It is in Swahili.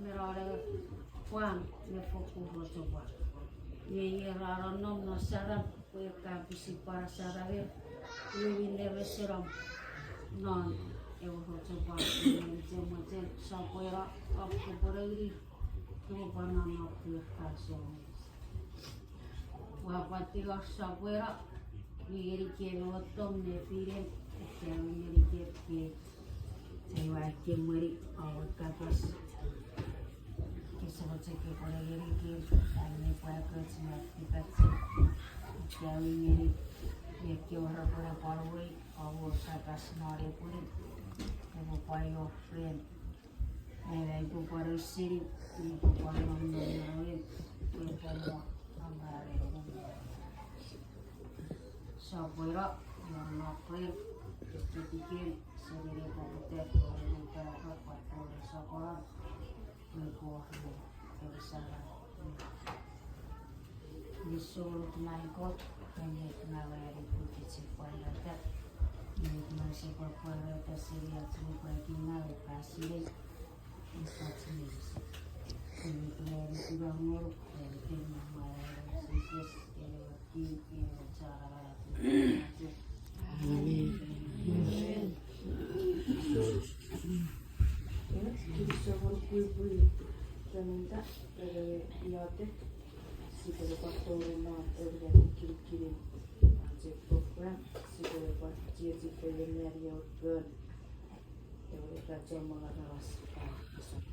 merare Juan me fokuho coba. Ye raronom no saram pueka bisi para sarave we never seram non eu ho coba je sapoera aku berari tu banana pueka so wapati la sapoera ni ke no tom ne pire ke ni ke sewa ke muri awak kapas Sote che vorrei che ne puoi apprezzare di pezzi che avevi che ora pure paroi o sakasnare pure e poi offre e lei può fare siri può fare non noi per farlo andare so poi non offre che ti che se ne può poter non per la fatto so di solo naikot hanya kenal dari putih sekolah dat ini masih berkuara kasih lihat semua kina lokasi empat sini ini dari sudah nguruk dari tim malah sukses ini cara Pregunta iote si puede pastor no erga kiri aje program si puede pastor si puede medio gun eu está chama lá na nossa